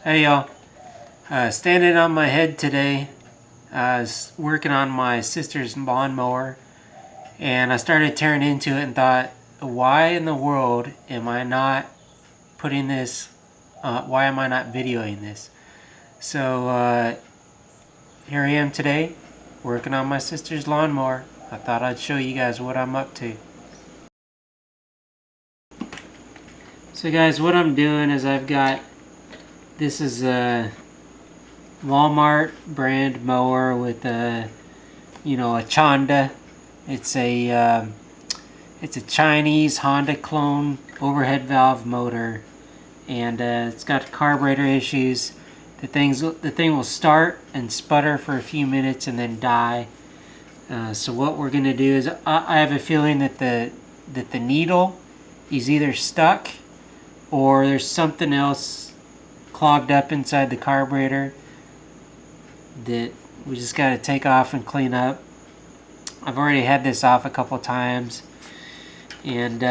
Hey y'all, standing on my head today. I was working on my sister's lawnmower and I started tearing into it and thought, why in the world am I not putting this, why am I not videoing this? So here I am today working on my sister's lawnmower. I thought I'd show you guys what I'm up to. So guys, what I'm doing is this is a Walmart brand mower with a Chonda. It's a Chinese Honda clone overhead valve motor, and it's got carburetor issues. The thing will start and sputter for a few minutes and then die. So what we're gonna do is I have a feeling that the needle is either stuck or there's something else clogged up inside the carburetor that we just got to take off and clean up. I've already had this off a couple times, and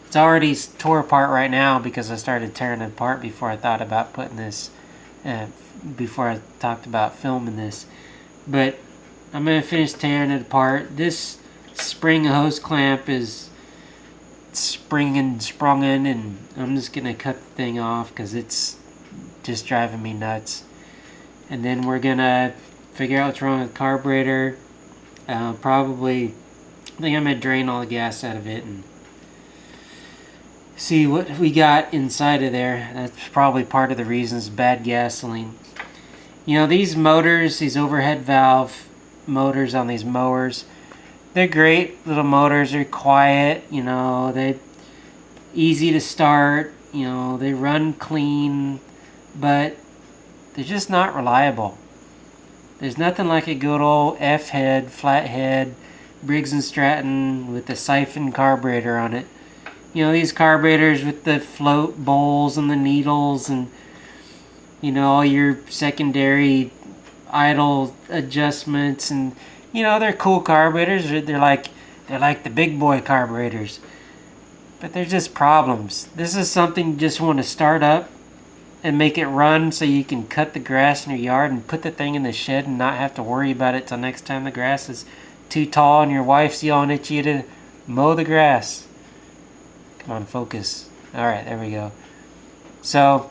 it's already tore apart right now because I started tearing it apart before I thought about putting this, before I talked about filming this. But I'm going to finish tearing it apart. This spring hose clamp is sprung in, and I'm just going to cut the thing off because it's just driving me nuts. And then we're gonna figure out what's wrong with the carburetor. I think I'm gonna drain all the gas out of it and see what we got inside of there. That's probably part of the reason is bad gasoline. You know, these motors, these overhead valve motors on these mowers, they're great little motors. They're quiet, they're easy to start, they run clean, but they're just not reliable. There's nothing like a good old F-head, flathead, Briggs & Stratton with the siphon carburetor on it. These carburetors with the float bowls and the needles and, all your secondary idle adjustments, and, they're cool carburetors. They're like the big boy carburetors. But they're just problems. This is something you just want to start up and make it run so you can cut the grass in your yard and put the thing in the shed and not have to worry about it till next time the grass is too tall and your wife's yelling at you to mow the grass. Come on, focus. Alright, there we go. So,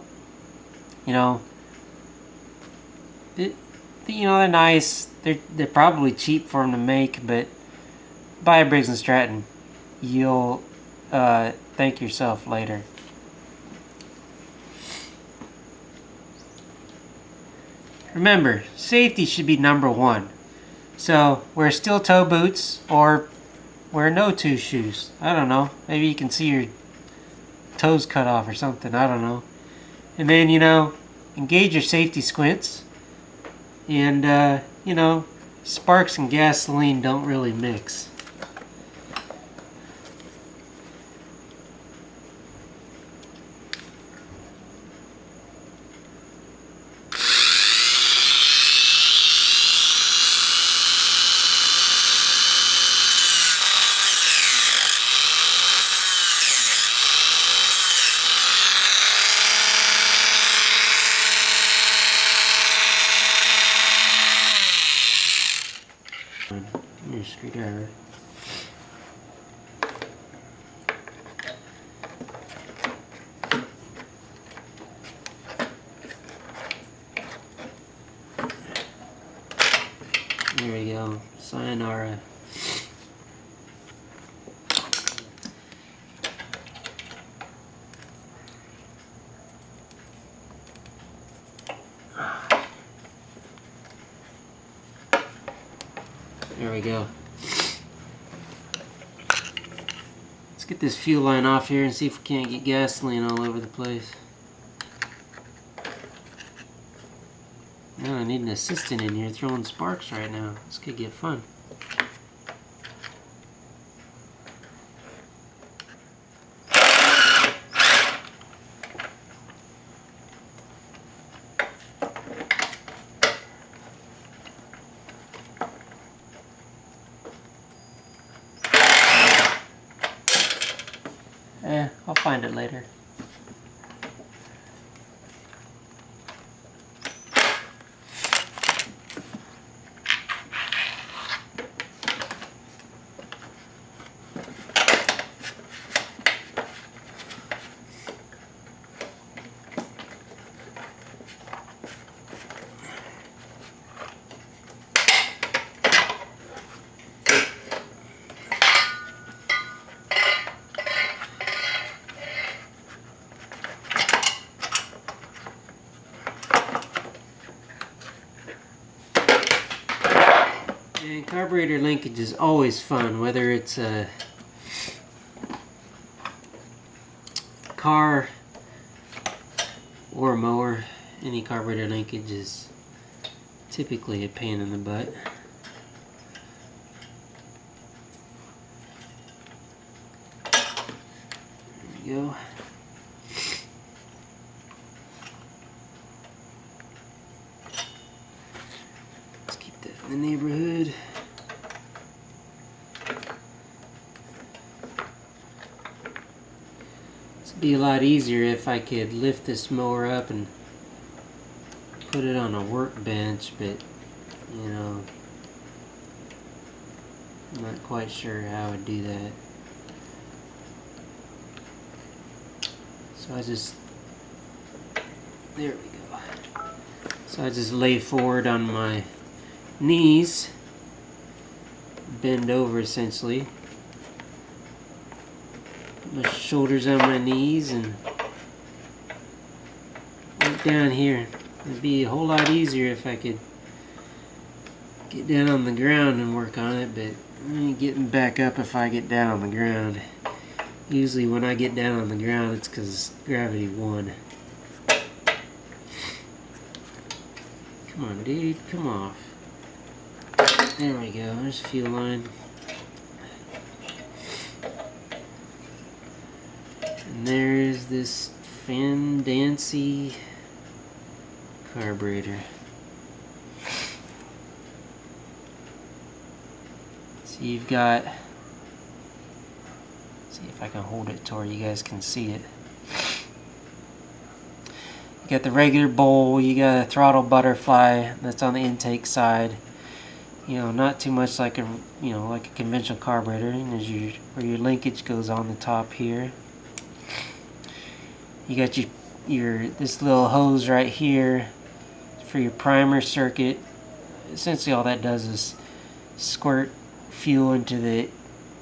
they're nice. They're probably cheap for them to make, but buy a Briggs & Stratton. You'll thank yourself later. Remember, safety should be number one. So, wear steel toe boots or wear no-toe shoes. I don't know. Maybe you can see your toes cut off or something. I don't know. And then, engage your safety squints. And, sparks and gasoline don't really mix. Your screwdriver. There we go. Sayonara. There we go. Let's get this fuel line off here and see if we can't get gasoline all over the place. No, I need an assistant in here throwing sparks right now. This could get fun. I'll find it later. And carburetor linkage is always fun, whether it's a car or a mower. Any carburetor linkage is typically a pain in the butt. There we go. Let's keep that in the neighborhood. It'd be a lot easier if I could lift this mower up and put it on a workbench, but you know, I'm not quite sure how I would do that. So there we go. So I just lay forward on my knees, bend over essentially, put my shoulders on my knees and work down here. It'd be a whole lot easier if I could get down on the ground and work on it, but I ain't getting back up if I get down on the ground. Usually when I get down on the ground, it's because gravity won. Come on, dude, come off. There we go, there's the fuel line. And there's this fandancy carburetor. So you've got, see if I can hold it to where you guys can see it. You got the regular bowl, you got a throttle butterfly that's on the intake side. You know, not too much like a, you know, like a conventional carburetor. And there's where your linkage goes on the top here. You got your this little hose right here for your primer circuit. Essentially all that does is squirt fuel into the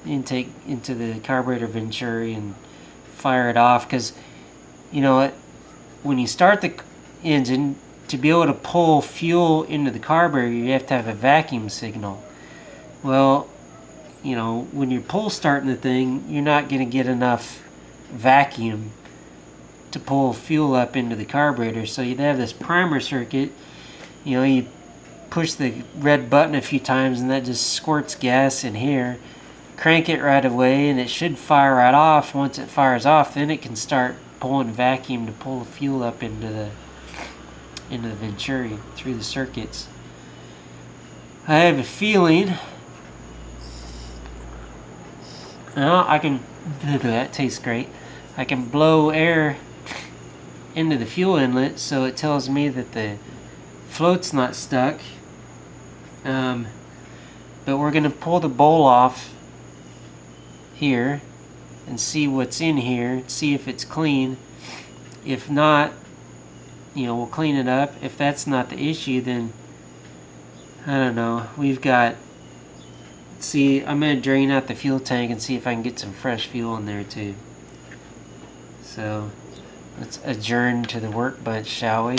intake, into the carburetor venturi and fire it off, because you know when you start the engine, to be able to pull fuel into the carburetor you have to have a vacuum signal. Well, you know, when you're pull starting the thing, you're not going to get enough vacuum to pull fuel up into the carburetor, so you'd have this primer circuit. You know, you push the red button a few times and that just squirts gas in here. Crank it right away and it should fire right off. Once it fires off, then it can start pulling vacuum to pull the fuel up into the venturi through the circuits. I have a feeling, well, I can, that tastes great. I can blow air into the fuel inlet, so it tells me that the float's not stuck. But we're going to pull the bowl off here and see what's in here, see if it's clean. If not, you know, we'll clean it up. If that's not the issue, then I don't know. We've got, see, I'm going to drain out the fuel tank and see if I can get some fresh fuel in there too. So let's adjourn to the workbench, shall we?